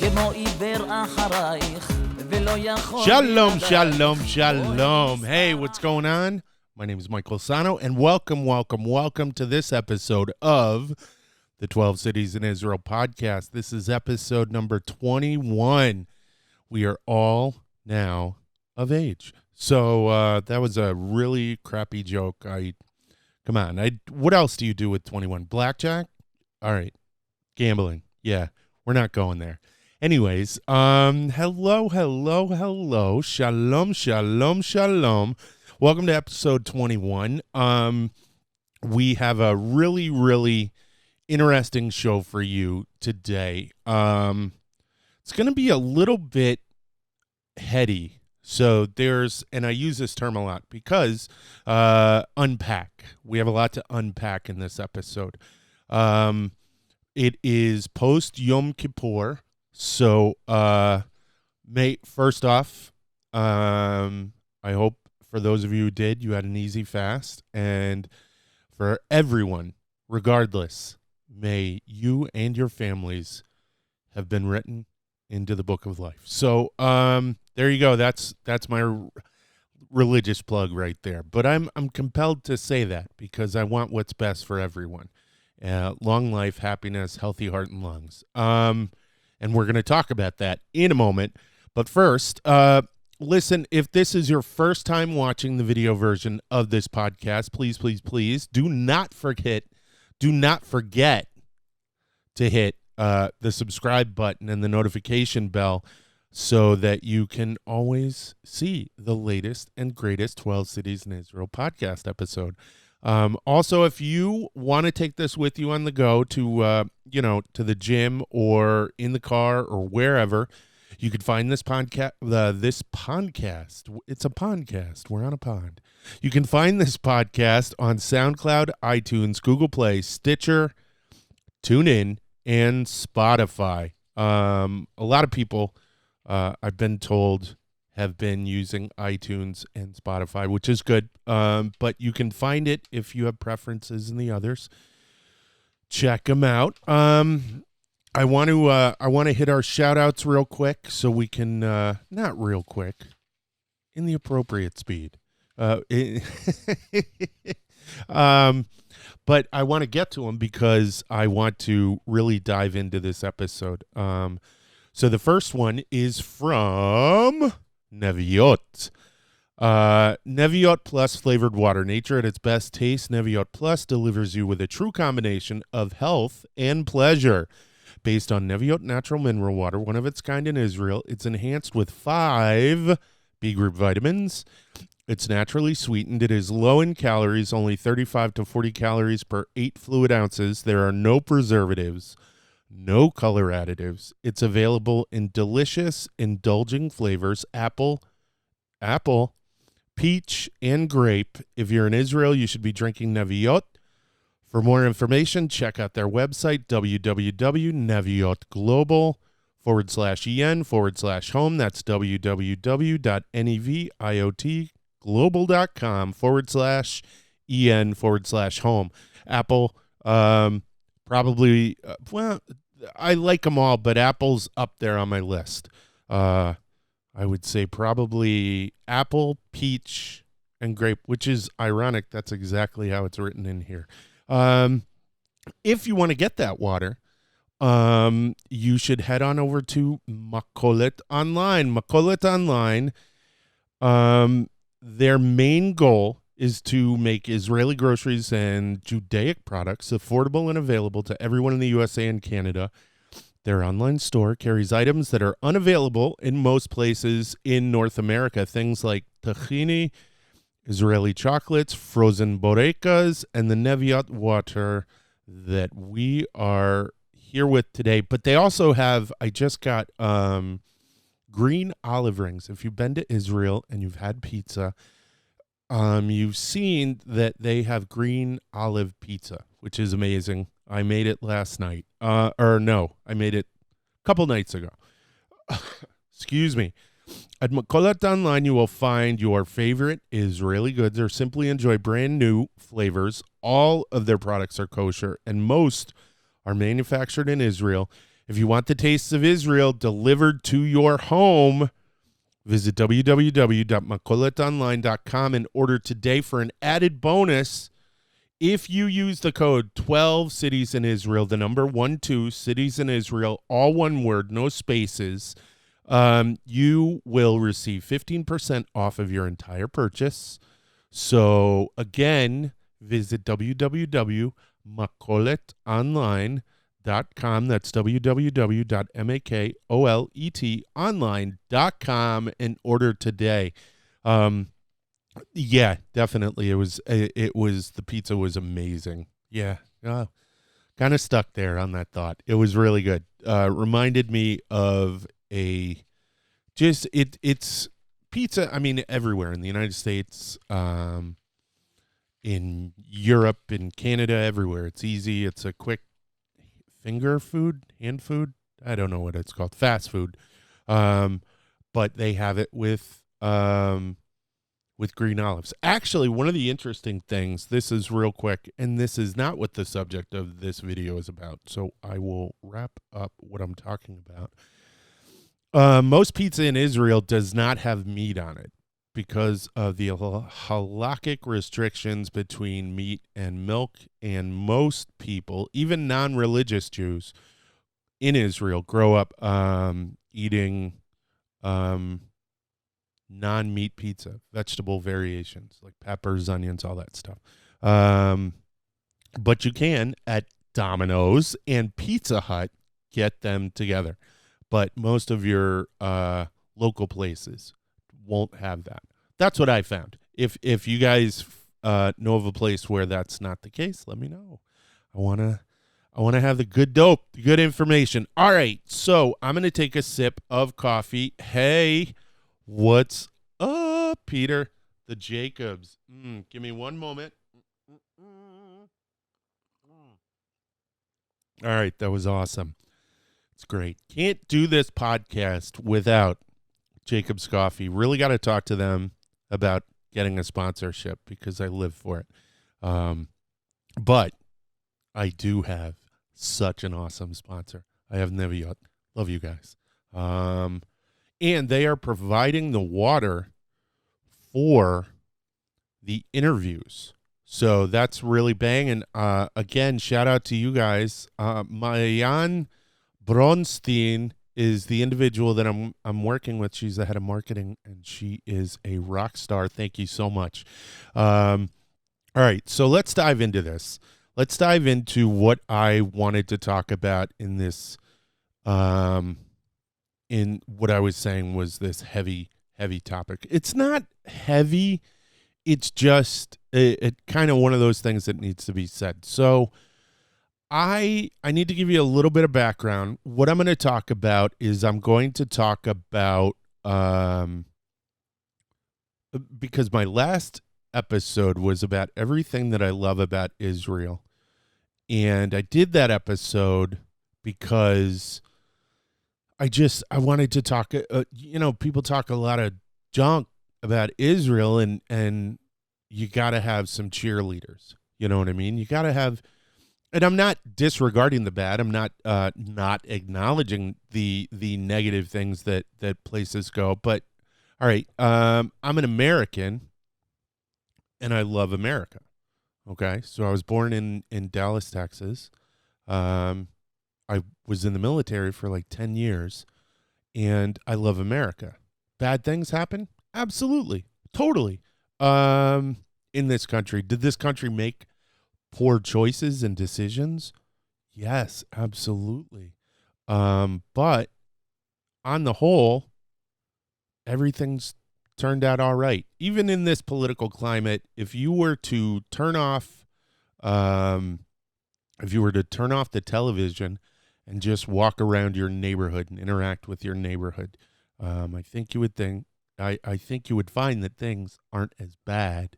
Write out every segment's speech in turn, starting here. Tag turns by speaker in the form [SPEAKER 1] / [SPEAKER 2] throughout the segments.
[SPEAKER 1] Shalom, shalom, shalom. Hey, what's going on? My name is Michael Sahno, and welcome to this episode of the 12 Cities in Israel podcast. This is episode number 21. We are all now of age. So that was a really crappy joke. Come on. What else do you do with 21? Blackjack? All right. Gambling. Yeah, we're not going there. Anyways, hello. Shalom. Welcome to episode 21. We have a really interesting show for you today. It's going to be a little bit heady. So and I use this term a lot because unpack. We have a lot to unpack in this episode. It is post Yom Kippur. So, first off, I hope for those of you who did, you had an easy fast. And for everyone, regardless, may you and your families have been written into the book of life. So, there you go. That's my religious plug right there. But I'm compelled to say that because I want what's best for everyone. Long life, happiness, healthy heart and lungs. And we're going to talk about that in a moment. But first, listen, if this is your first time watching the video version of this podcast, please do not forget to hit the subscribe button and the notification bell so that you can always see the latest and greatest 12 Cities in Israel podcast episode. Also, if you want to take this with you on the go to the gym or in the car or wherever, you could find this podcast. It's a podcast. We're on a pond. You can find this podcast on SoundCloud, iTunes, Google Play, Stitcher, TuneIn, and Spotify. A lot of people, I've been told, have been using iTunes and Spotify, which is good. But you can find it if you have preferences in the others. Check them out. I want to hit our shout outs real quick so we can, not real quick, in the appropriate speed. But I want to get to them because I want to really dive into this episode. So the first one is from Neviot. Neviot Plus flavored water. Nature at its best taste. Neviot Plus delivers you with a true combination of health and pleasure. Based on Neviot natural mineral water, one of its kind in Israel, it's enhanced with 5 B group vitamins. It's naturally sweetened. It is low in calories, only 35 to 40 calories per 8 fluid ounces. There are no preservatives, no color additives. It's available in delicious, indulging flavors, apple, peach, and grape. If you're in Israel, you should be drinking Neviot. For more information, check out their website, www.neviotglobal.com/en/home. That's www.neviotglobal.com/en/home. Apple, probably, I like them all, but Apple's up there on my list. I would say probably apple, peach, and grape, which is ironic. That's exactly how it's written in here. If you want to get that water, you should head on over to Makolet Online. Makolet Online, their main goal is to make Israeli groceries and Judaic products affordable and available to everyone in the USA and Canada. Their online store carries items that are unavailable in most places in North America. Things like tahini, Israeli chocolates, frozen borekas, and the Neviot water that we are here with today. But they also have, I just got green olive rings. If you've been to Israel and you've had pizza, you've seen that they have green olive pizza, which is amazing. I made it last night. I made it a couple nights ago. Excuse me. At Makolet Online, you will find your favorite Israeli goods or simply enjoy brand new flavors. All of their products are kosher, and most are manufactured in Israel. If you want the tastes of Israel delivered to your home, visit www.makoletonline.com and order today for an added bonus. If you use the code 12 Cities in Israel, the number 12 Cities in Israel, all one word, no spaces, you will receive 15% off of your entire purchase. So again, visit www.makoletonline.com. That's www.makoletonline.com and order today. Yeah, definitely. It was the pizza was amazing. Yeah. Kind of stuck there on that thought. It was really good. Reminded me of it's pizza. I mean, everywhere in the United States, in Europe, in Canada, everywhere. It's easy. It's a quick finger food, hand food. I don't know what it's called. Fast food. But they have it with green olives. Actually, one of the interesting things, this is real quick, and this is not what the subject of this video is about, so I will wrap up what I'm talking about. Most pizza in Israel does not have meat on it because of the halakhic restrictions between meat and milk, and most people, even non-religious Jews in Israel, grow up eating non-meat pizza, vegetable variations like peppers, onions, all that stuff. But you can at Domino's and Pizza Hut get them together. But most of your local places won't have that. That's what I found. If you guys know of a place where that's not the case, let me know. I wanna have the good dope, the good information. All right, so I'm gonna take a sip of coffee. Hey. What's up, Peter? The Jacobs. Give me one moment. All right, that was awesome. It's great. Can't do this podcast without Jacobs Coffee. Really got to talk to them about getting a sponsorship because I live for it. But I do have such an awesome sponsor. I have never yet. Love you guys. And they are providing the water for the interviews. So that's really banging. Again, shout out to you guys. Mayan Bronstein is the individual that I'm working with. She's the head of marketing, and she is a rock star. Thank you so much. All right, so let's dive into this. Let's dive into what I wanted to talk about in this in what I was saying was this heavy topic. It's not heavy. It's just it kind of one of those things that needs to be said. So I need to give you a little bit of background. What I'm going to talk about is I'm going to talk about because my last episode was about everything that I love about Israel. And I did that episode because I wanted to talk, people talk a lot of junk about Israel and you got to have some cheerleaders. You know what I mean? You got to have, and I'm not disregarding the bad. I'm not acknowledging the negative things that places go. But all right, I'm an American and I love America. Okay. So I was born in Dallas, Texas. I was in the military for like 10 years, and I love America. Bad things happen? Absolutely. Totally. In this country. Did this country make poor choices and decisions? Yes, absolutely. But on the whole, everything's turned out all right. Even in this political climate, if you were to turn off the television and just walk around your neighborhood and interact with your neighborhood, I think you would find that things aren't as bad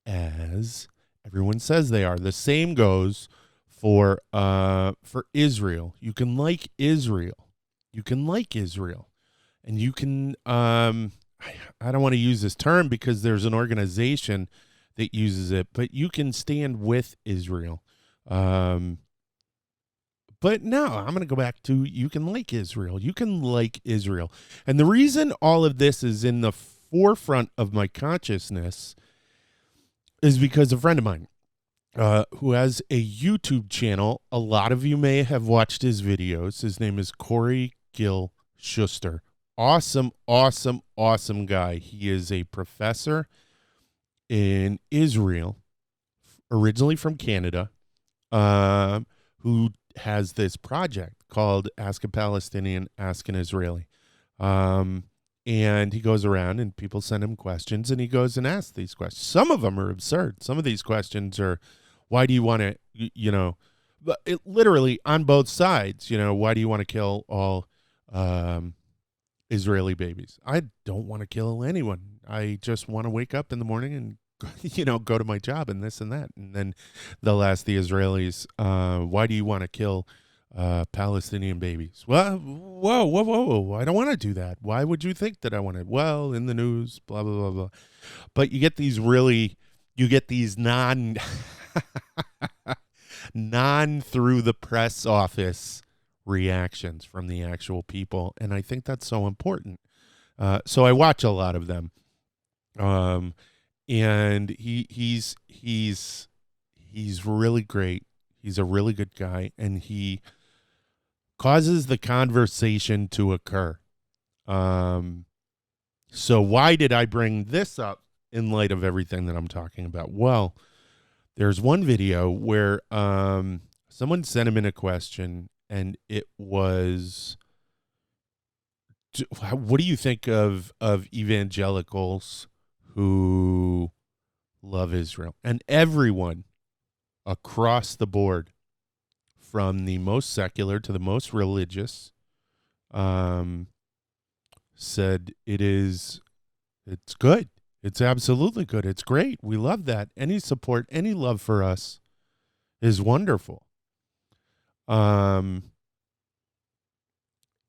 [SPEAKER 1] as everyone says they are. The same goes for Israel. You can like Israel. And you can I don't want to use this term because there's an organization that uses it, but you can stand with Israel. But But no, I'm going to go back to you can like Israel. You can like Israel. And the reason all of this is in the forefront of my consciousness is because a friend of mine who has a YouTube channel, a lot of you may have watched his videos. His name is Gil Shuster. Awesome, awesome, awesome guy. He is a professor in Israel, originally from Canada, who has this project called Ask a Palestinian, Ask an Israeli. And he goes around and people send him questions and he goes and asks these questions. Some of them are absurd. Some of these questions are, why do you want to, but it literally on both sides, why do you want to kill all Israeli babies? I don't want to kill anyone. I just want to wake up in the morning and go to my job and this and that. And then they'll ask the Israelis, why do you want to kill Palestinian babies? Well, whoa. I don't want to do that. Why would you think that I want to? Well, in the news, blah, blah, blah, blah. But you get these non through the press office reactions from the actual people. And I think that's so important. So I watch a lot of them. And he's really great. He's a really good guy, and he causes the conversation to occur. So why did I bring this up in light of everything that I'm talking about? Well, there's one video where someone sent him in a question, and it was, what do you think of evangelicals who love Israel? And everyone across the board, from the most secular to the most religious, said it's good. It's absolutely good. It's great. We love that. Any support, any love for us is wonderful. And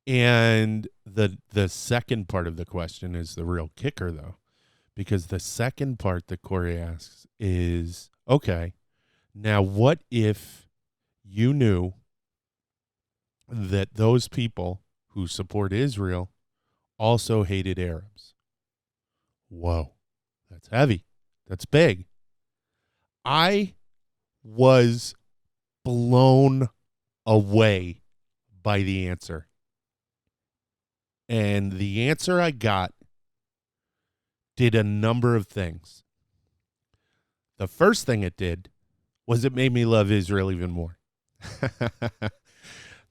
[SPEAKER 1] the second part of the question is the real kicker, though, because the second part that Corey asks is, okay, now what if you knew that those people who support Israel also hated Arabs? Whoa, that's heavy. That's big. I was blown away by the answer. And the answer I got did a number of things. The first thing it did was it made me love Israel even more.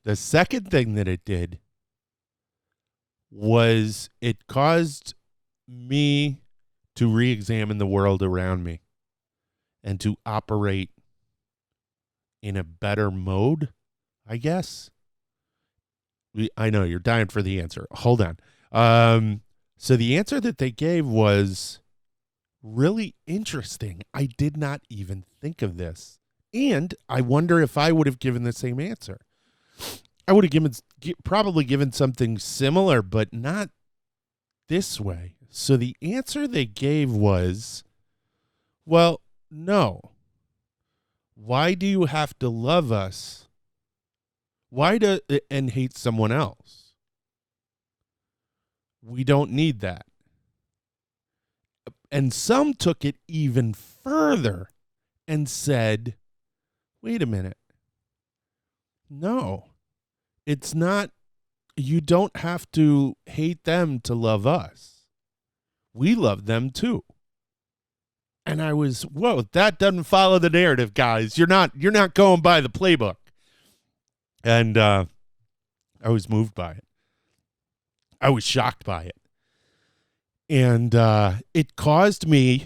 [SPEAKER 1] The second thing that it did was it caused me to re-examine the world around me and to operate in a better mode, I guess. I know you're dying for the answer. Hold on. So the answer that they gave was really interesting. I did not even think of this. And I wonder if I would have given the same answer. I would have probably given something similar, but not this way. So the answer they gave was, well, no. Why do you have to love us? And hate someone else? We don't need that. And some took it even further and said, wait a minute. No, it's not. You don't have to hate them to love us. We love them too. And I was, whoa, that doesn't follow the narrative, guys. You're not going by the playbook. And I was moved by it. I was shocked by it. And it caused me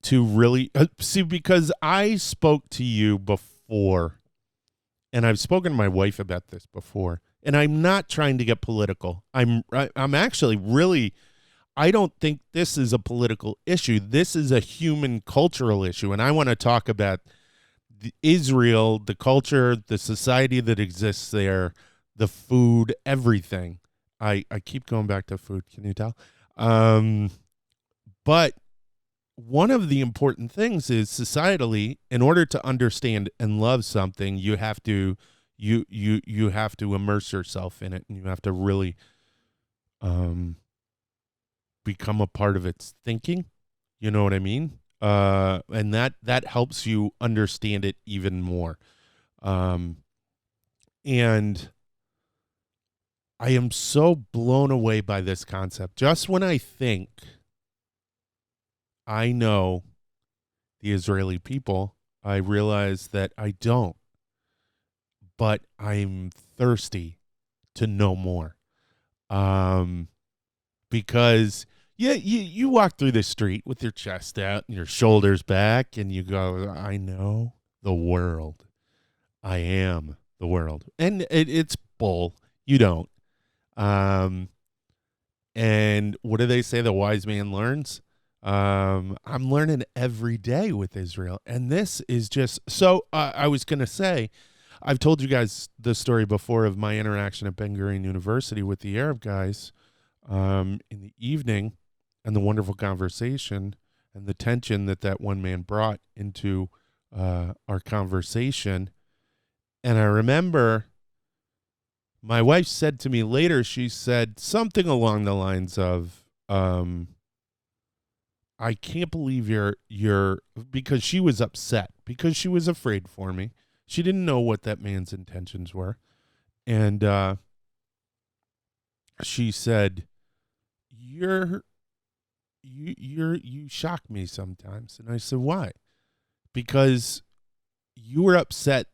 [SPEAKER 1] to really see, because I spoke to you before, and I've spoken to my wife about this before, and I'm not trying to get political. I'm actually really, I don't think this is a political issue. This is a human cultural issue, and I want to talk about Israel, the culture, the society that exists there, the food, everything. I keep going back to food. Can you tell? But one of the important things is societally, in order to understand and love something, you have to you have to immerse yourself in it, and you have to really become a part of its thinking. You know what I mean? And that helps you understand it even more. And I am so blown away by this concept. Just when I think I know the Israeli people, I realize that I don't. But I'm thirsty to know more. Because you walk through the street with your chest out and your shoulders back, and you go, I know the world. I am the world. And it's bull. You don't. And what do they say? The wise man learns. I'm learning every day with Israel. And this is just, so I was going to say, I've told you guys the story before of my interaction at Ben Gurion University with the Arab guys in the evening, and the wonderful conversation and the tension that one man brought into our conversation. And I remember my wife said to me later, she said something along the lines of, I can't believe you're, because she was upset, because she was afraid for me. She didn't know what that man's intentions were. And she said, you shock me sometimes. And I said, why? Because you were upset.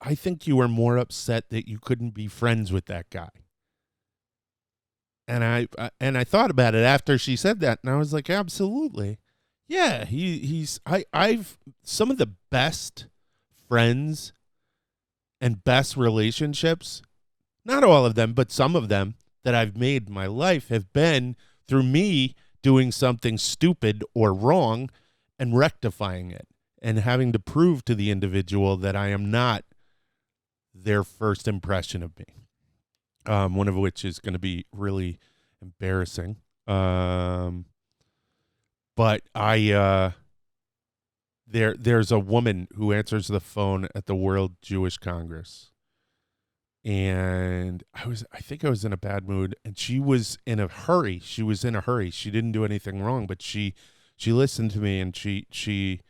[SPEAKER 1] I think you were more upset that you couldn't be friends with that guy. And I thought about it after she said that, and I was like, absolutely. Yeah, I've some of the best friends and best relationships, not all of them, but some of them that I've made in my life have been through me doing something stupid or wrong and rectifying it, and having to prove to the individual that I am not their first impression of me. One of which is going to be really embarrassing. But there's a woman who answers the phone at the World Jewish Congress. And I think I was in a bad mood, and she was in a hurry. She didn't do anything wrong, but she listened to me, and she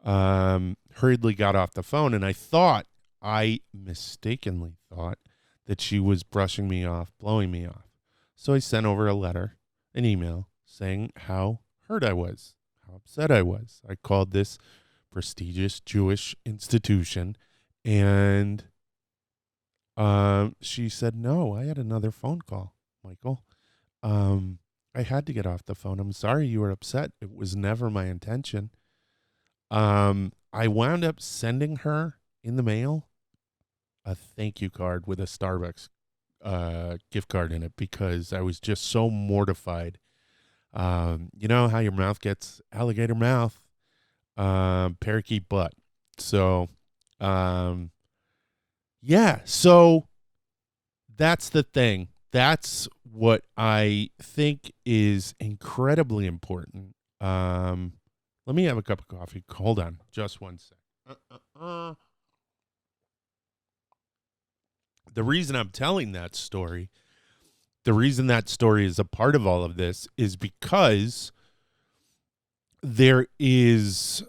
[SPEAKER 1] hurriedly got off the phone. And I mistakenly thought that she was brushing me off, blowing me off. So I sent over a letter, an email, saying how hurt I was, how upset I was. I called this prestigious Jewish institution, and she said, no, I had another phone call, Michael. I had to get off the phone. I'm sorry you were upset. It was never my intention. I wound up sending her in the mail a thank you card with a Starbucks gift card in it, because I was just so mortified. You know how your mouth gets alligator mouth, parakeet butt. So, yeah, so that's the thing. That's what I think is incredibly important. Let me have a cup of coffee. Hold on just one sec. The reason I'm telling that story, the reason that story is a part of all of this, is because there is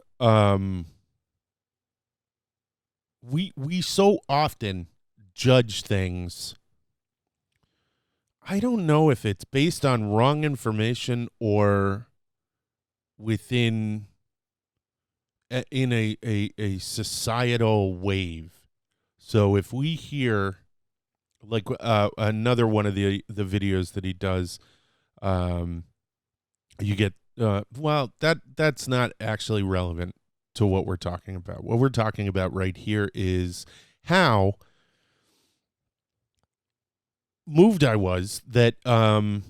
[SPEAKER 1] we so often judge things. I don't know if it's based on wrong information or within in a societal wave. So if we hear, like another one of the videos that he does, you get that's not actually relevant to what we're talking about. What we're talking about right here is how moved I was that the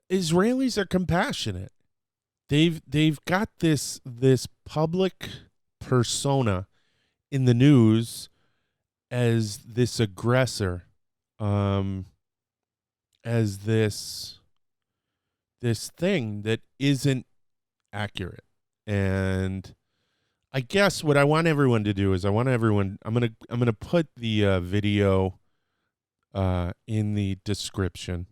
[SPEAKER 1] Israelis are compassionate. They've got this public persona in the news as this aggressor, as this thing that isn't accurate. And I guess what I want everyone to do is I'm gonna put the video in the description.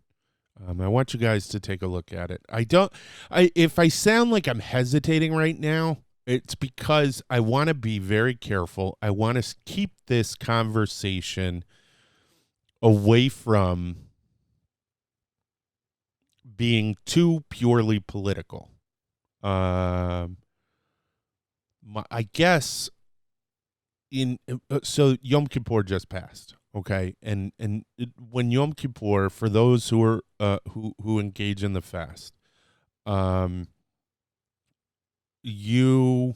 [SPEAKER 1] I want you guys to take a look at it. If I sound like I'm hesitating right now, it's because I want to be very careful. I want to keep this conversation away from being too purely political. I guess so Yom Kippur just passed, okay, and when Yom Kippur, for those who are who engage in the fast, you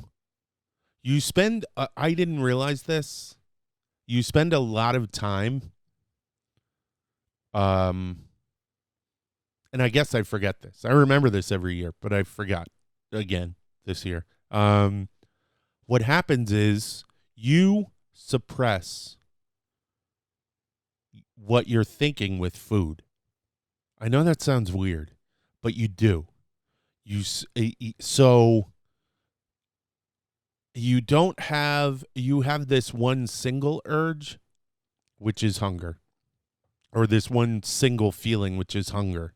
[SPEAKER 1] spend I didn't realize this. You spend a lot of time, and I guess I forget this. I remember this every year, but I forgot again this year. What happens is you suppress what you're thinking with food. I know that sounds weird, but you do. So you have this one single urge, which is hunger, or this one single feeling, which is hunger.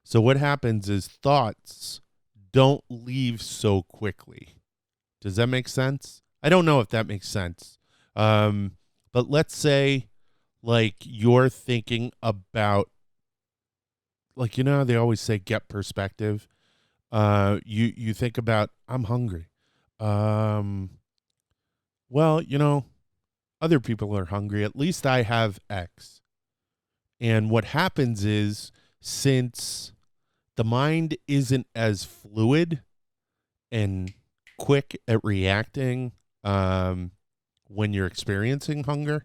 [SPEAKER 1] So what happens is thoughts don't leave so quickly. Does that make sense? I don't know if that makes sense. But let's say, like, you're thinking about, like, you know how they always say get perspective? You think about, I'm hungry. Well, you know, other people are hungry. At least I have X. And what happens is, since the mind isn't as fluid and quick at reacting when you're experiencing hunger,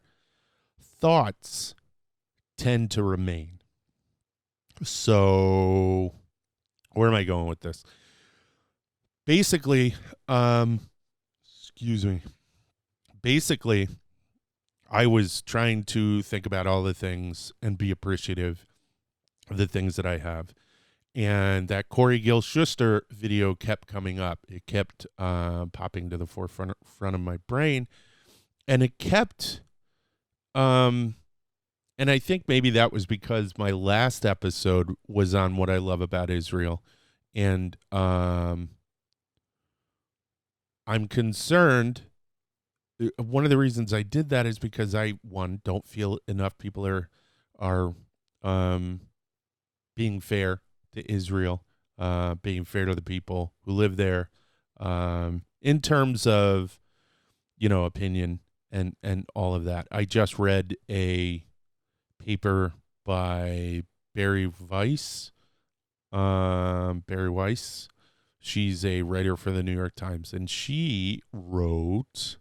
[SPEAKER 1] thoughts tend to remain. So where am I going with this? Basically, excuse me. Basically, I was trying to think about all the things and be appreciative of the things that I have. And that Gil Shuster video kept coming up. It kept popping to the front of my brain. And it kept, and I think maybe that was because my last episode was on what I love about Israel. And I'm concerned. One of the reasons I did that is because I, one, don't feel enough people are being fair to Israel, being fair to the people who live there, in terms of, you know, opinion and all of that. I just read a paper by Barry Weiss. She's a writer for the New York Times, and she wrote,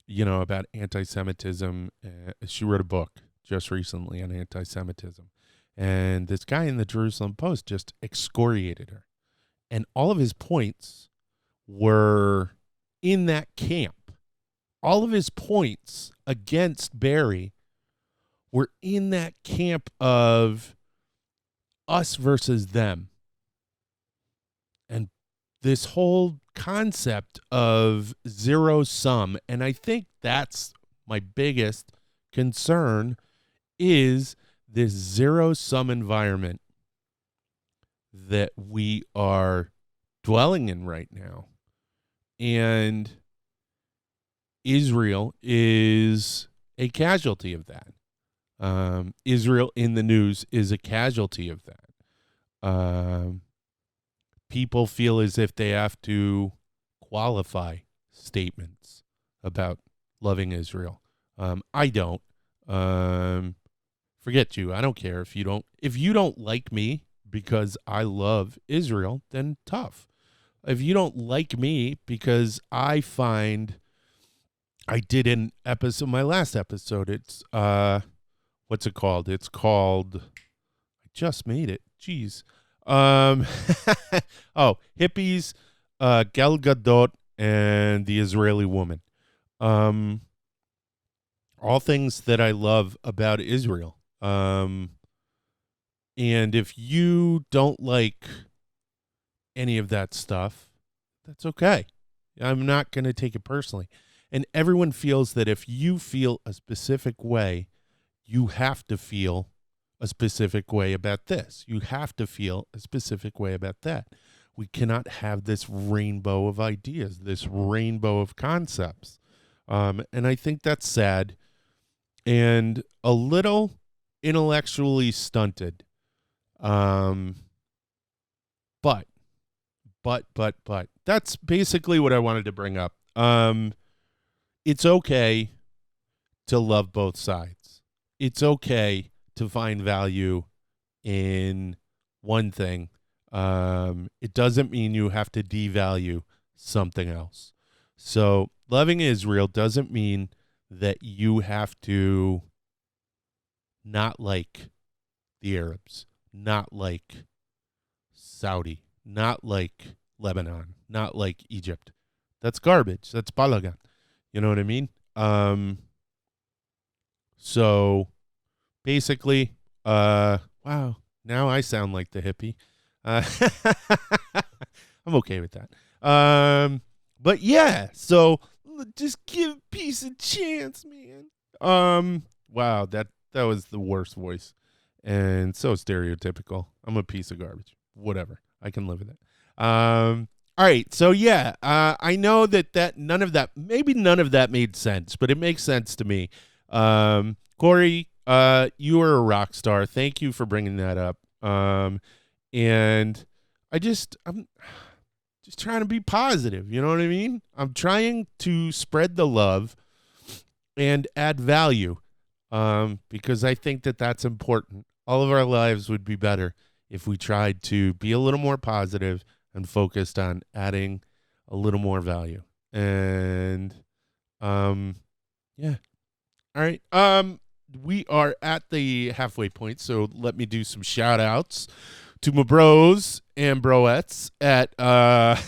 [SPEAKER 1] you know, about anti-Semitism. She wrote a book just recently on anti-Semitism. And this guy in the Jerusalem Post just excoriated her. And all of his points were in that camp. All of his points against Barry were in that camp of us versus them. And this whole concept of zero sum. And I think that's my biggest concern, is this zero-sum environment that we are dwelling in right now. And Israel is a casualty of that. Israel in the news is a casualty of that. People feel as if they have to qualify statements about loving Israel. I don't. Forget you. I don't care if you don't like me because I love Israel, then tough. If you don't like me because I did an episode, my last episode, it's what's it called? It's called, I just made it. Jeez. Hippies, Gal Gadot, and the Israeli woman. All things that I love about Israel. And if you don't like any of that stuff, that's okay. I'm not going to take it personally. And everyone feels that if you feel a specific way, you have to feel a specific way about this. You have to feel a specific way about that. We cannot have this rainbow of ideas, this rainbow of concepts. And I think that's sad and a little intellectually stunted. But that's basically what I wanted to bring up. It's okay to love both sides. It's okay to find value in one thing. It doesn't mean you have to devalue something else. So loving Israel doesn't mean that you have to not like the Arabs, not like Saudi, not like Lebanon, not like Egypt. That's garbage. That's balagan. You know what I mean? So basically, wow, now I sound like the hippie. I'm okay with that. But yeah, so just give peace a chance, man. Wow, that was the worst voice and so stereotypical. I'm a piece of garbage. Whatever. I can live with it. All right. So yeah, I know that none of that made sense, but it makes sense to me. Corey, you are a rock star. Thank you for bringing that up. And I'm just trying to be positive. You know what I mean? I'm trying to spread the love and add value. Because I think that that's important. All of our lives would be better if we tried to be a little more positive and focused on adding a little more value. And, yeah. All right. We are at the halfway point, so let me do some shout outs to my bros and broettes at, at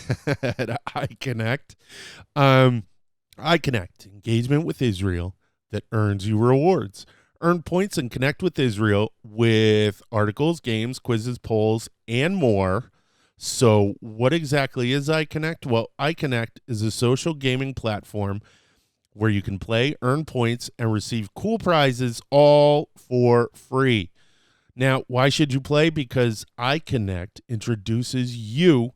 [SPEAKER 1] iConnect. iConnect, engagement with Israel that earns you rewards. Earn points and connect with Israel with articles, games, quizzes, polls, and more. So what exactly is iConnect? Well, iConnect is a social gaming platform where you can play, earn points, and receive cool prizes all for free. Now, why should you play? Because iConnect introduces you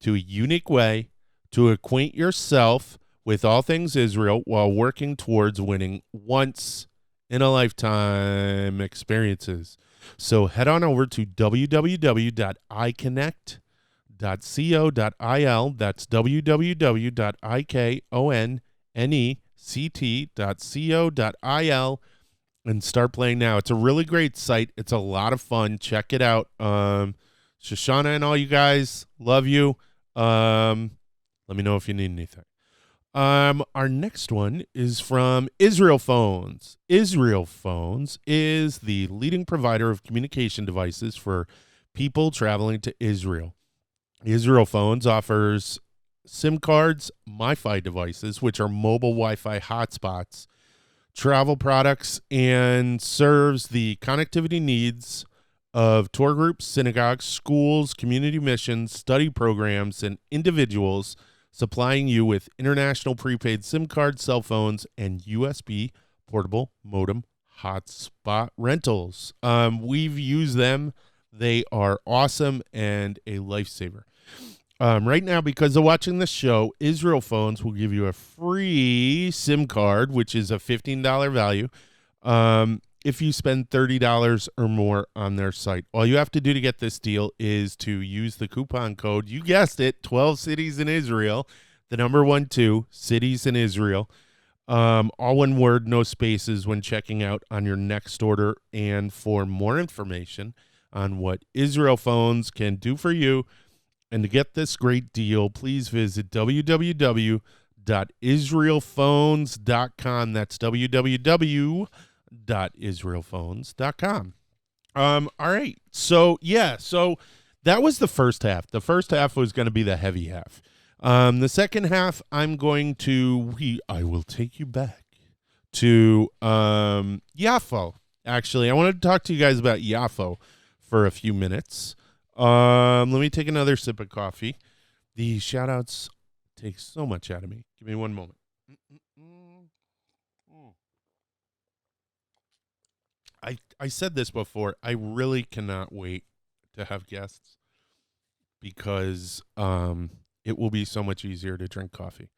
[SPEAKER 1] to a unique way to acquaint yourself with all things Israel while working towards winning once in a lifetime experiences. So head on over to www.iconnect.co.il. That's www.iconnect.co.il and start playing now. It's a really great site. It's a lot of fun. Check it out. Shoshana and all you guys, love you. Let me know if you need anything. Our next one is from IsraelPhones. IsraelPhones is the leading provider of communication devices for people traveling to Israel. IsraelPhones offers SIM cards, MiFi devices, which are mobile Wi-Fi hotspots, travel products, and serves the connectivity needs of tour groups, synagogues, schools, community missions, study programs, and individuals, supplying you with international prepaid SIM cards, cell phones, and USB portable modem hotspot rentals. We've used them. They are awesome and a lifesaver. Right now, because of watching the show, IsraelPhones will give you a free SIM card, which is a $15 value, if you spend $30 or more on their site. All you have to do to get this deal is to use the coupon code, you guessed it, 12 cities in Israel, the number 12, cities in Israel. All one word, no spaces when checking out on your next order. And for more information on what IsraelPhones can do for you, and to get this great deal, please visit www.israelphones.com. That's www.israelphones.com. All right. So that was the first half. The first half was going to be the heavy half. The second half, I will take you back to Yaffo. actually. I wanted to talk to you guys about Yaffo for a few minutes. Let me take another sip of coffee. The shout-outs take so much out of me. Give me one moment. I said this before. I really cannot wait to have guests because it will be so much easier to drink coffee.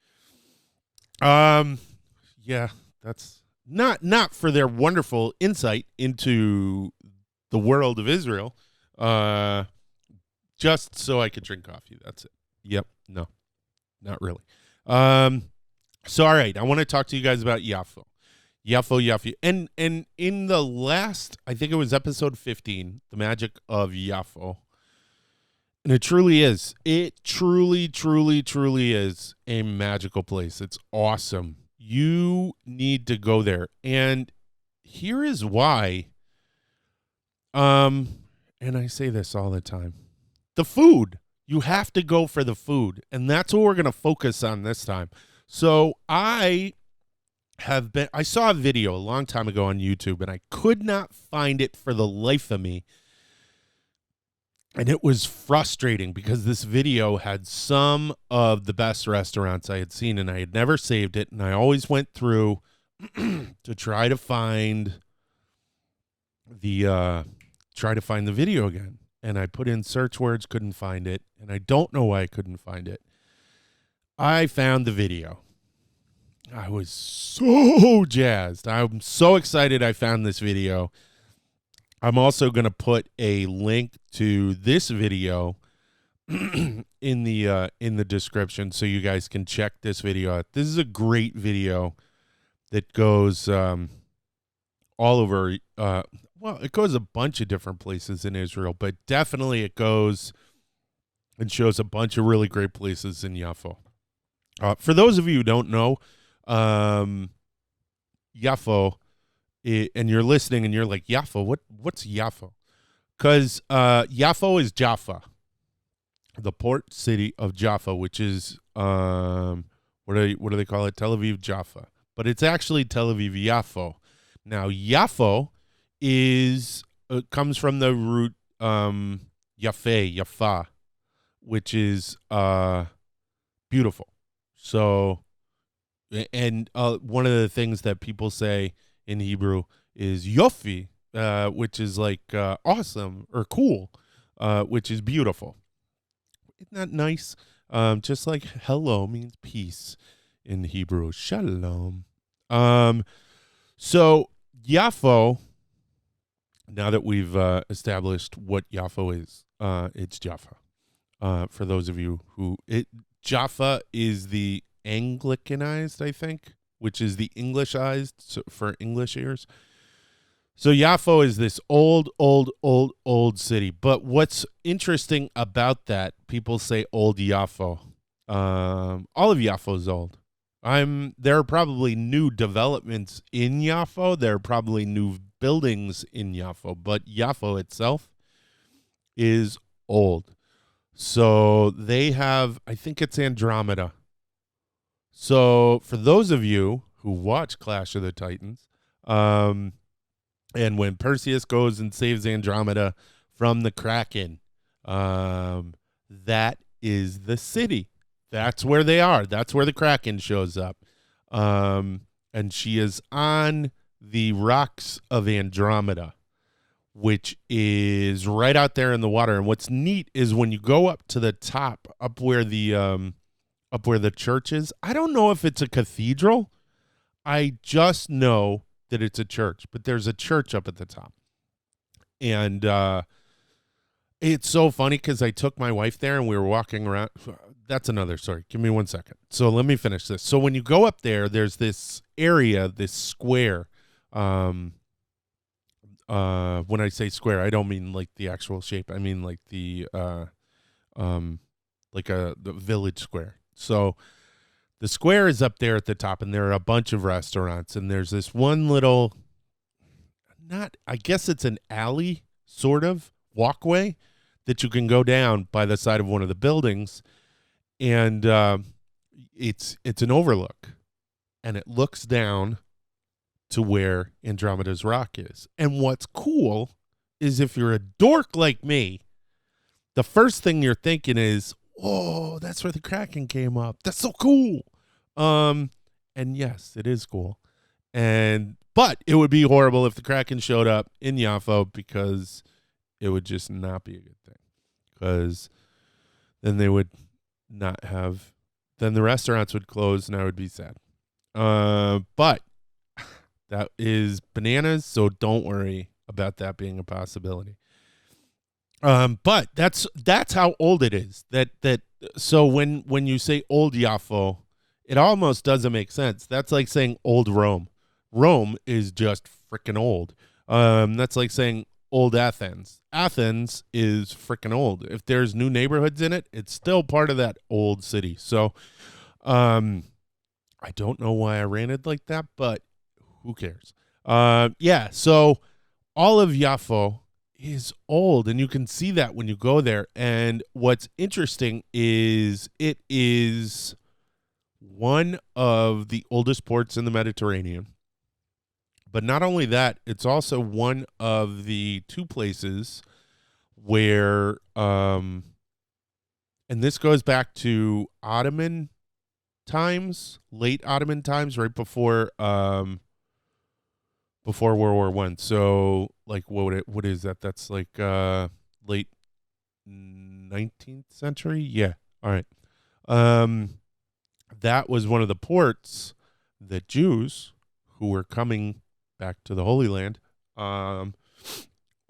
[SPEAKER 1] Yeah, that's not for their wonderful insight into the world of Israel. Just so I could drink coffee. That's it. Yep. No, not really. So all right, I want to talk to you guys about Yaffo. Yaffo. And in the last, I think it was episode 15, The Magic of Yaffo. And it truly is. It truly is a magical place. It's awesome. You need to go there. And here is why. And I say this all the time. The food. You have to go for the food. And that's what we're going to focus on this time. So I saw a video a long time ago on YouTube, and I could not find it for the life of me. And it was frustrating because this video had some of the best restaurants I had seen, and I had never saved it. And I always went through to try to find the video again. And I put in search words, couldn't find it. And I don't know why I couldn't find it. I found the video. I was so jazzed. I'm so excited I found this video. I'm also going to put a link to this video in the description so you guys can check this video out. This is a great video that goes all over. Well, it goes a bunch of different places in Israel, but definitely it goes and shows a bunch of really great places in Yaffo. For those of you who don't know, Yaffo, and you're listening and you're like, Yaffo, what's Yaffo? Because Yaffo is Jaffa, the port city of Jaffa, which is what do they call it? Tel Aviv Jaffa, but it's actually Tel Aviv Yaffo. Now Yaffo is comes from the root Yaffa, which is beautiful. So, and one of the things that people say in Hebrew is yofi, which is like awesome or cool, which is beautiful. Isn't that nice? Just like hello means peace in Hebrew. Shalom. So Yaffo, now that we've established what Yaffo is, it's Jaffa. For those of you who Jaffa is the Anglicanized, I think, which is the Englishized, so for English ears. So Yaffo is this old city. But what's interesting about that, people say old Yaffo. All of Yaffo is old. There are probably new developments in Yaffo. There are probably new buildings in Yaffo, but Yaffo itself is old. So they have, I think it's Andromeda. So for those of you who watch Clash of the Titans, and when Perseus goes and saves Andromeda from the Kraken, that is the city. That's where they are. That's where the Kraken shows up. And she is on the rocks of Andromeda, which is right out there in the water. And what's neat is when you go up to the top, up where the church is. I don't know if it's a cathedral. I just know that it's a church, but there's a church up at the top. And it's so funny because I took my wife there and we were walking around. That's another story. Give me 1 second. So let me finish this. So when you go up there, there's this area, this square. When I say square, I don't mean like the actual shape. I mean like the village square. So the square is up there at the top, and there are a bunch of restaurants, and there's this one little, I guess it's an alley, sort of, walkway that you can go down by the side of one of the buildings, and it's an overlook, and it looks down to where Andromeda's Rock is. And what's cool is if you're a dork like me, the first thing you're thinking is, oh, that's where the Kraken came up. That's so cool. And yes, it is cool. But it would be horrible if the Kraken showed up in Yaffo, because it would just not be a good thing. Because then they would not have, then the restaurants would close and I would be sad. But that is bananas, so don't worry about that being a possibility. But that's how old it is. So when you say old Yaffo, it almost doesn't make sense. That's like saying old Rome. Rome is just freaking old. That's like saying old Athens. Athens is freaking old. If there's new neighborhoods in it, it's still part of that old city. So, I don't know why I ran it like that, but who cares? Yeah. So all of Yaffo is old, and you can see that when you go there. And what's interesting is it is one of the oldest ports in the Mediterranean. But not only that, it's also one of the two places where, and this goes back to Ottoman times, late Ottoman times, right before World War I. So, like, what is that? That's like late 19th century. Yeah. All right. That was one of the ports that Jews who were coming back to the Holy Land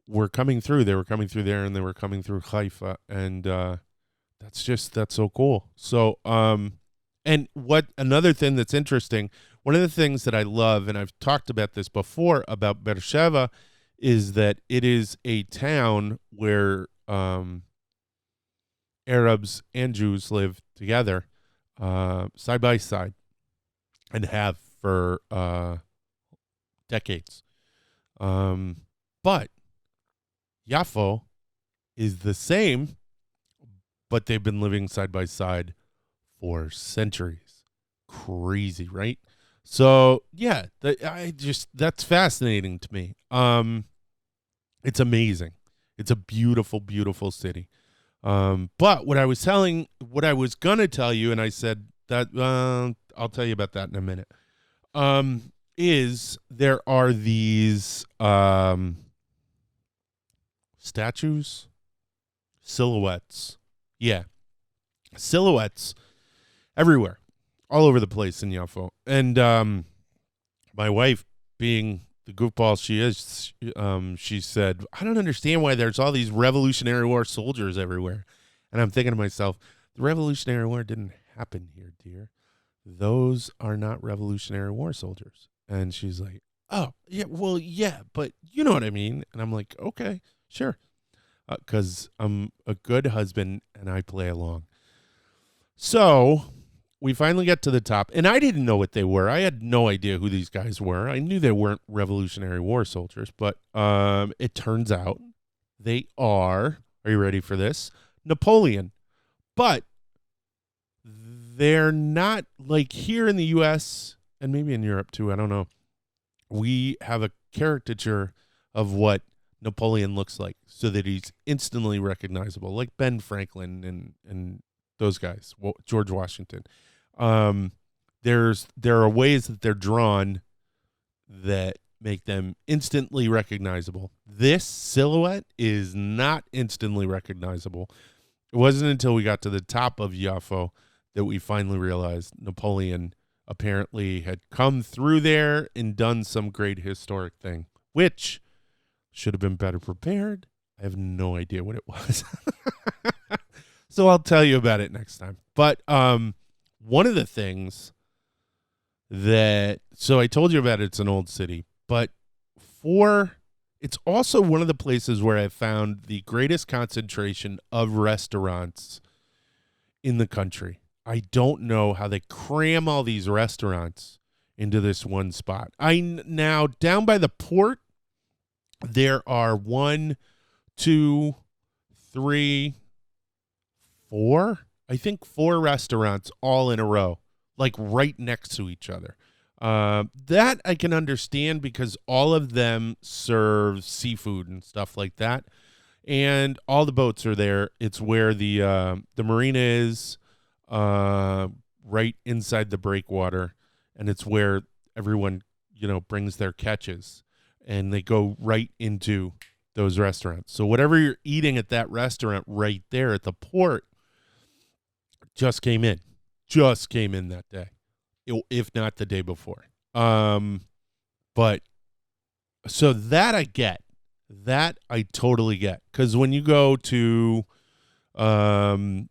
[SPEAKER 1] were coming through. They were coming through there, and they were coming through Haifa, and that's so cool. So, and what another thing that's interesting, one of the things that I love, and I've talked about this before about Beersheba, is that it is a town where Arabs and Jews live together, side by side, and have for decades. But Yaffo is the same, but they've been living side by side for centuries. Crazy, right? So yeah, that's fascinating to me. It's amazing. It's a beautiful, beautiful city. But what I was gonna tell you, and I said that I'll tell you about that in a minute. Is there are these statues, silhouettes. Yeah, silhouettes everywhere, all over the place in Yaffo. And my wife, being the goofball she is, she said, I don't understand why there's all these Revolutionary War soldiers everywhere. And I'm thinking to myself, the Revolutionary War didn't happen here, dear. Those are not Revolutionary War soldiers. And she's like, oh, yeah, well, yeah, but you know what I mean. And I'm like, okay, sure. Because I'm a good husband and I play along. So we finally get to the top, and I didn't know what they were. I had no idea who these guys were. I knew they weren't Revolutionary War soldiers, but it turns out they are you ready for this? Napoleon. But they're not like here in the U.S., and maybe in Europe too, I don't know. We have a caricature of what Napoleon looks like so that he's instantly recognizable, like Ben Franklin and those guys, George Washington. There are ways that they're drawn that make them instantly recognizable. This silhouette is not instantly recognizable. It wasn't until we got to the top of Yaffo that we finally realized Napoleon apparently had come through there and done some great historic thing, which should have been better prepared. I have no idea what it was. So I'll tell you about it next time. But one of the things so I told you about it's an old city, but it's also one of the places where I found the greatest concentration of restaurants in the country. I don't know how they cram all these restaurants into this one spot. Now down by the port, there are 1, 2, 3, 4. I think 4 restaurants all in a row, like right next to each other. That I can understand because all of them serve seafood and stuff like that, and all the boats are there. It's where the marina is, uh, right inside the breakwater, and it's where everyone brings their catches, and they go right into those restaurants. So whatever you're eating at that restaurant right there at the port just came in, that day, if not the day before. But so that I get, that I totally get, because when you go to the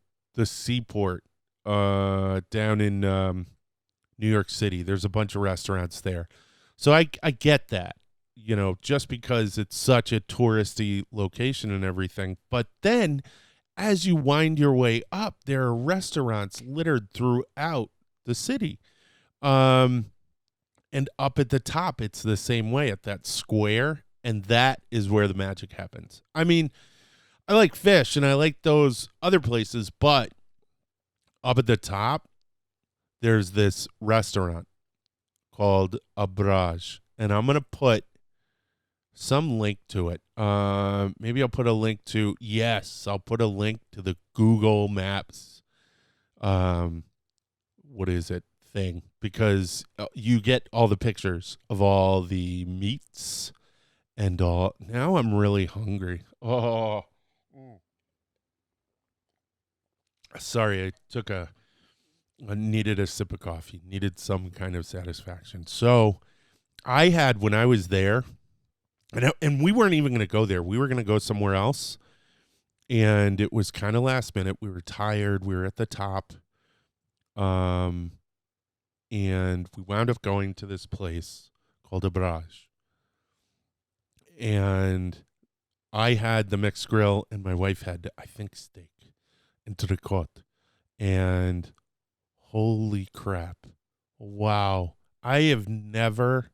[SPEAKER 1] seaport down in New York City, there's a bunch of restaurants there, so I get that, just because it's such a touristy location and everything. But then, as you wind your way up, there are restaurants littered throughout the city. And up at the top, it's the same way at that square, and that is where the magic happens. I mean, I like fish and I like those other places, but up at the top, there's this restaurant called Abraj, and I'm going to put some link to it. Maybe I'll put a link to, I'll put a link to the Google Maps, what is it, thing, because you get all the pictures of all the meats and all. Now I'm really hungry. Oh, sorry, I needed a sip of coffee, needed some kind of satisfaction. So I had, when I was there, and we weren't even going to go there. We were going to go somewhere else, and it was kind of last minute. We were tired. We were at the top, and we wound up going to this place called Abraj. And I had the mixed grill, and my wife had, I think, steak and tricotte. And holy crap. Wow. I have never,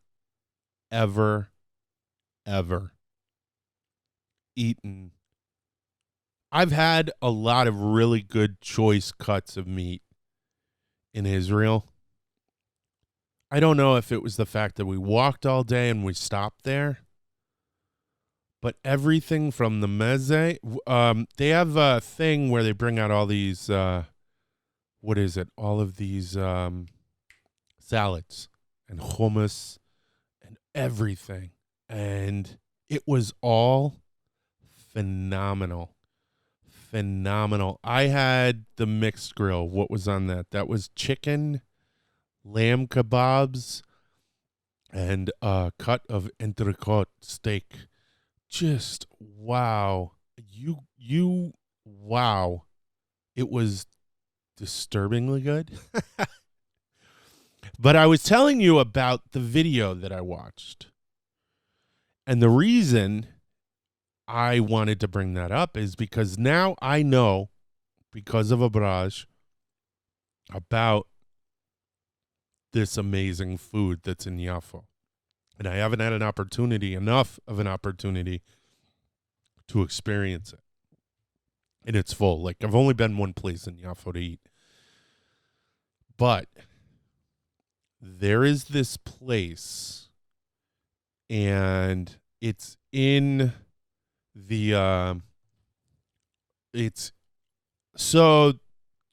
[SPEAKER 1] ever, ever eaten. I've had a lot of really good choice cuts of meat in Israel. I don't know if it was the fact that we walked all day and we stopped there, but everything from the meze, they have a thing where they bring out all these, all of these salads and hummus and everything. And it was all phenomenal. Phenomenal. I had the mixed grill. What was on that? That was chicken, lamb kebabs, and a cut of entrecôte steak. Just wow. Wow. It was disturbingly good. But I was telling you about the video that I watched. And the reason I wanted to bring that up is because now I know, because of Abraj, about this amazing food that's in Yaffo. And I haven't had enough of an opportunity to experience it in its full. Like, I've only been one place in Yaffo to eat. But there is this place, and it's in the,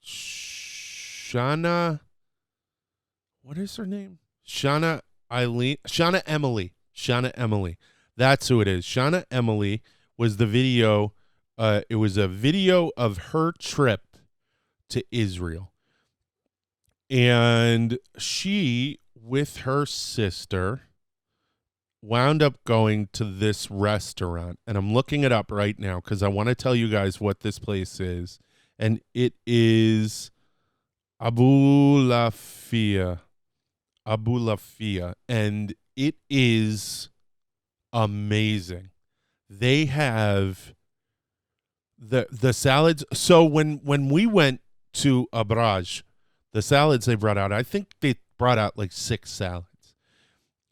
[SPEAKER 1] Shana, what is her name? Shana Emily. That's who it is. Shana Emily was the video. It was a video of her trip to Israel. And she, with her sister, wound up going to this restaurant. And I'm looking it up right now because I want to tell you guys what this place is. And it is Abu Lafia. And it is amazing. They have the salads. So when we went to Abraj, the salads they brought out, I think they brought out like 6 salads,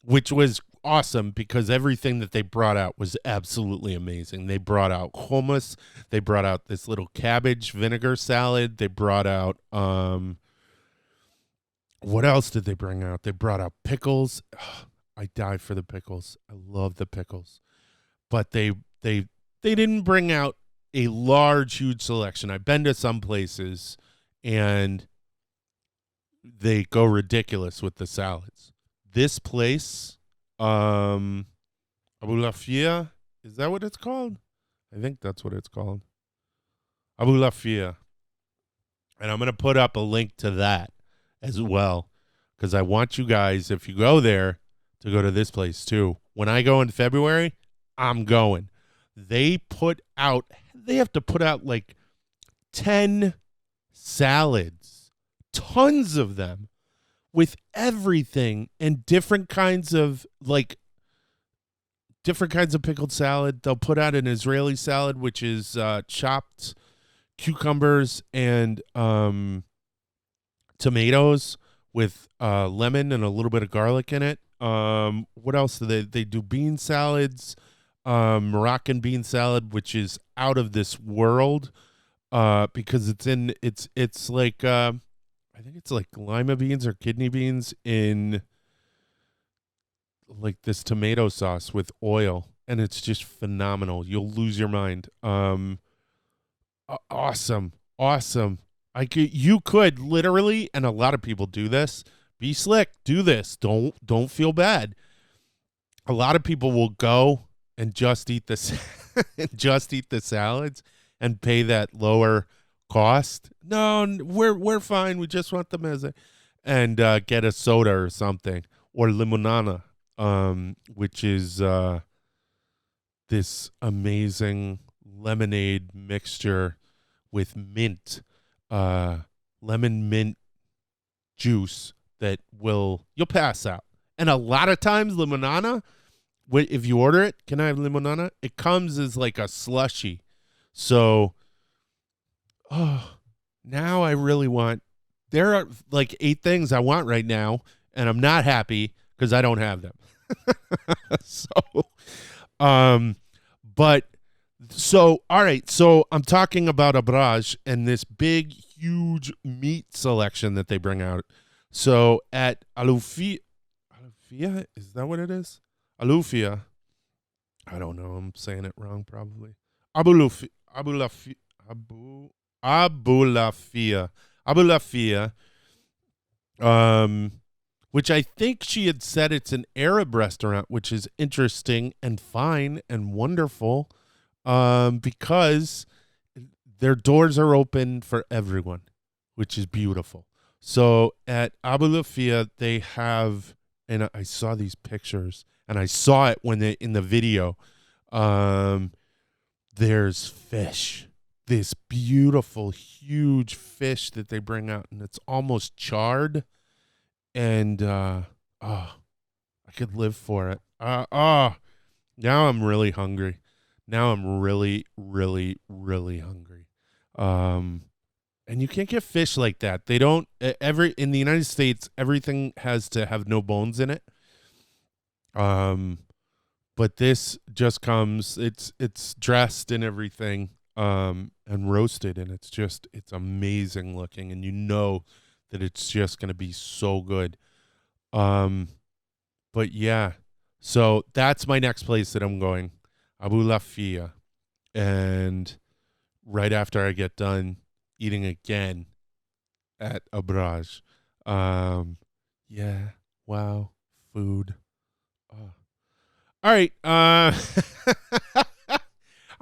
[SPEAKER 1] which was awesome because everything that they brought out was absolutely amazing. They brought out hummus. They brought out this little cabbage vinegar salad. They brought out, What else did they bring out? They brought out pickles. Ugh, I die for the pickles. I love the pickles. But they didn't bring out a large, huge selection. I've been to some places, and they go ridiculous with the salads. This place, Abu Lafia, is that what it's called? I think that's what it's called. Abu Lafia. And I'm going to put up a link to that as well, because I want you guys, if you go there, to go to this place too. When I go in February, I'm going. They have to put out like 10 salads, tons of them, with everything and different kinds of pickled salad. They'll put out an Israeli salad, which is chopped cucumbers and tomatoes with lemon and a little bit of garlic in it. What else do they do? Bean salads, Moroccan bean salad, which is out of this world because it's like I think it's like lima beans or kidney beans in like this tomato sauce with oil, and it's just phenomenal. You'll lose your mind. Awesome. You could literally, and a lot of people do this, be slick, do this. Don't feel bad. A lot of people will go and just eat the salads and pay that lower cost. No, we're fine. We just want the meze, and get a soda or something, or limonana, which is this amazing lemonade mixture with mint, lemon mint juice that you'll pass out. And a lot of times limonana, if you order it, can I have limonana? It comes as like a slushy. So, now I really there are like 8 things I want right now, and I'm not happy because I don't have them. All right. So I'm talking about Abraj and this big, huge meat selection that they bring out. So at Alufia, is that what it is? Alufia. I don't know. I'm saying it wrong probably. Abu Lafia, which I think she had said it's an Arab restaurant, which is interesting and fine and wonderful, because their doors are open for everyone, which is beautiful. So at Abu Lafia, they have, and I saw these pictures, and I saw it in the video. There's fish, this beautiful, huge fish that they bring out, and it's almost charred. And I could live for it. Now I'm really hungry. Now I'm really, really, really hungry. And you can't get fish like that. They don't in the United States, everything has to have no bones in it. But this just comes, it's dressed and everything, and roasted, and it's amazing looking, and you know that it's just going to be so good. But yeah, so that's my next place that I'm going, Abu Lafia. And right after I get done eating again at Abraj. Yeah, wow, food. Oh. All right. I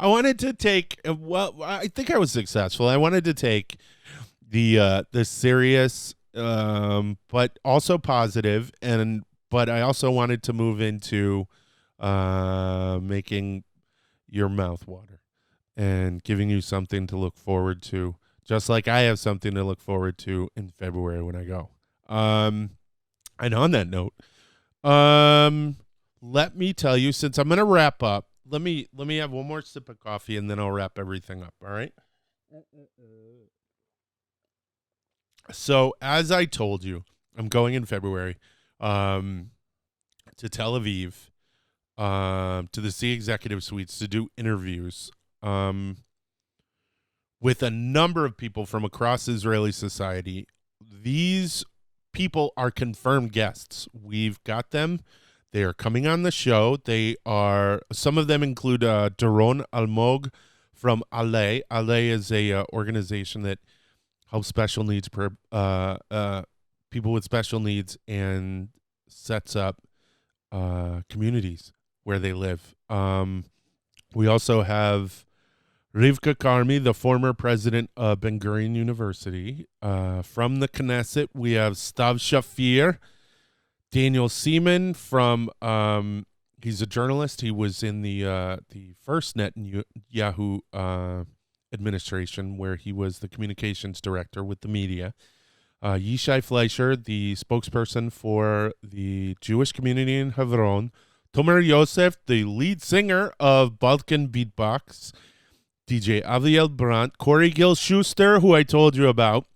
[SPEAKER 1] wanted to take, I think I was successful. I wanted to take the serious, but also positive, but I also wanted to move into making your mouth water and giving you something to look forward to, just like I have something to look forward to in February when I go. And on that note, let me tell you, since I'm going to wrap up, let me have one more sip of coffee, and then I'll wrap everything up. All right. So as I told you, I'm going in February to Tel Aviv, to the C Executive Suites to do interviews with a number of people from across Israeli society. These people are confirmed guests. We've got them. They are coming on the show. Some of them include Doron Almog from Ale. Ale is a organization that helps special needs people with special needs and sets up communities where they live. We also have Rivka Karmi, the former president of Ben Gurion University. From the Knesset, we have Stav Shafir, Daniel Seaman from, he's a journalist. He was in the first Netanyahu administration, where he was the communications director with the media. Yishai Fleischer, the spokesperson for the Jewish community in Hebron. Tomer Yosef, the lead singer of Balkan Beatbox. DJ Aviel Brandt, Corey Gil Shuster, who I told you about.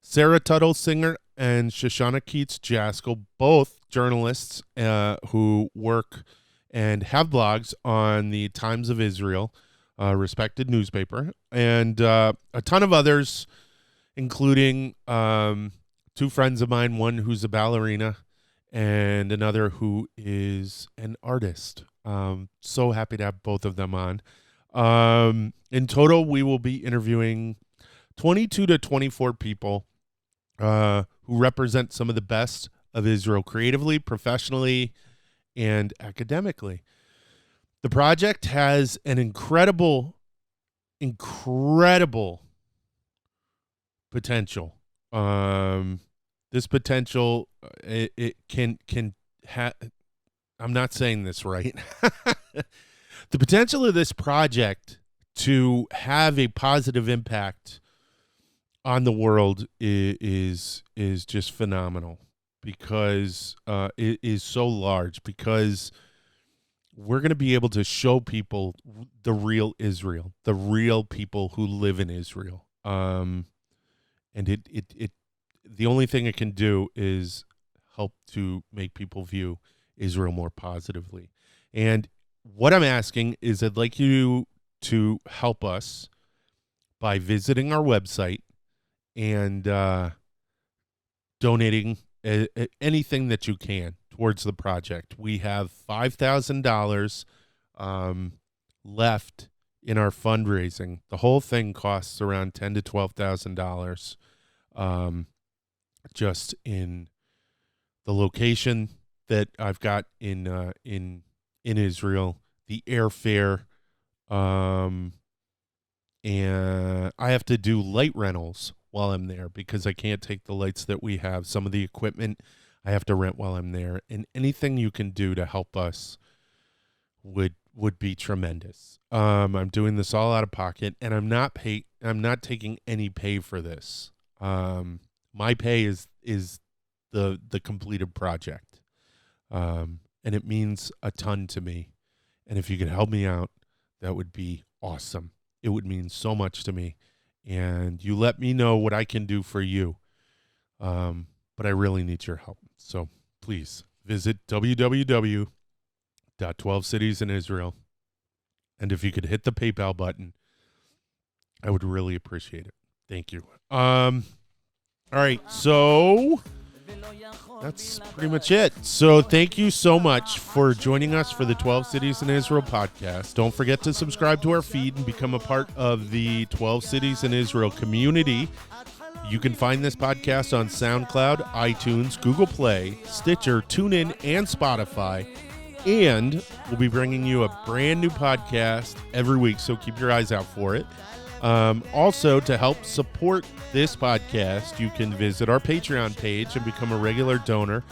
[SPEAKER 1] Sarah Tuttle, singer, and Shoshana Keats Jaskell, both journalists who work and have blogs on the Times of Israel, respected newspaper, and a ton of others, including two friends of mine, one who's a ballerina and another who is an artist. So happy to have both of them on. In total, we will be interviewing 22 to 24 people who represent some of the best of Israel creatively, professionally, and academically. The project has an incredible potential. This potential, it can I'm not saying this right. The potential of this project to have a positive impact on the world is just phenomenal, because it is so large, because we're going to be able to show people the real Israel, the real people who live in Israel. And the only thing it can do is help to make people view Israel more positively. And what I'm asking is, I'd like you to help us by visiting our website and donating anything that you can towards the project. We have $5,000 left in our fundraising. The whole thing costs around $10,000 to $12,000, just in the location that I've got in Israel, the airfare, and I have to do light rentals while I'm there, because I can't take the lights that we have. Some of the equipment I have to rent while I'm there, and anything you can do to help us would be tremendous. I'm doing this all out of pocket, and I'm not taking any pay for this. My pay is the completed project. And it means a ton to me. And if you could help me out, that would be awesome. It would mean so much to me. And you let me know what I can do for you. But I really need your help. So please visit www.12citiesinIsrael. And if you could hit the PayPal button, I would really appreciate it. Thank you. All right, so that's pretty much it. So thank you so much for joining us for the 12 Cities in Israel podcast. Don't forget to subscribe to our feed and become a part of the 12 Cities in Israel community. You can find this podcast on SoundCloud, iTunes, Google Play, Stitcher, TuneIn, and Spotify. And we'll be bringing you a brand new podcast every week, so keep your eyes out for it. Also, to help support this podcast, you can visit our Patreon page and become a regular donor.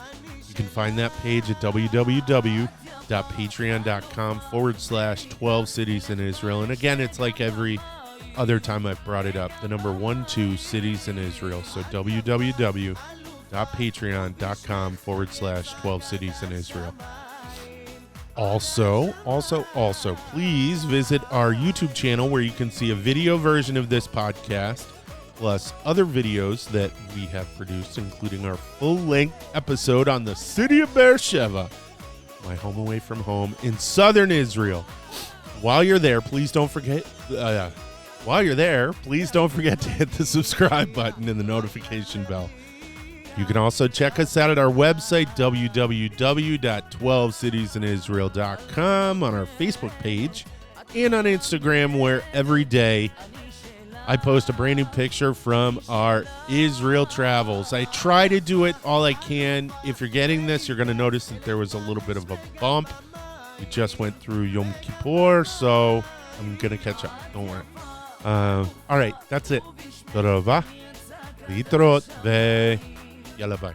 [SPEAKER 1] You can find that page at www.patreon.com/12 cities in Israel. And again, it's like every other time I've brought it up, the number 12 cities in Israel. So www.patreon.com/12 cities in Israel. Also, please visit our YouTube channel, where you can see a video version of this podcast, plus other videos that we have produced, including our full-length episode on the city of Beersheba, my home away from home in southern Israel. While you're there, please don't forget to hit the subscribe button and the notification bell. You can also check us out at our website, www.12citiesinIsrael.com, on our Facebook page, and on Instagram, where every day I post a brand new picture from our Israel travels. I try to do it all I can. If you're getting this, you're going to notice that there was a little bit of a bump. We just went through Yom Kippur, so I'm going to catch up. Don't worry. All right, that's it. Tova, להתראות, ויאללה ביי.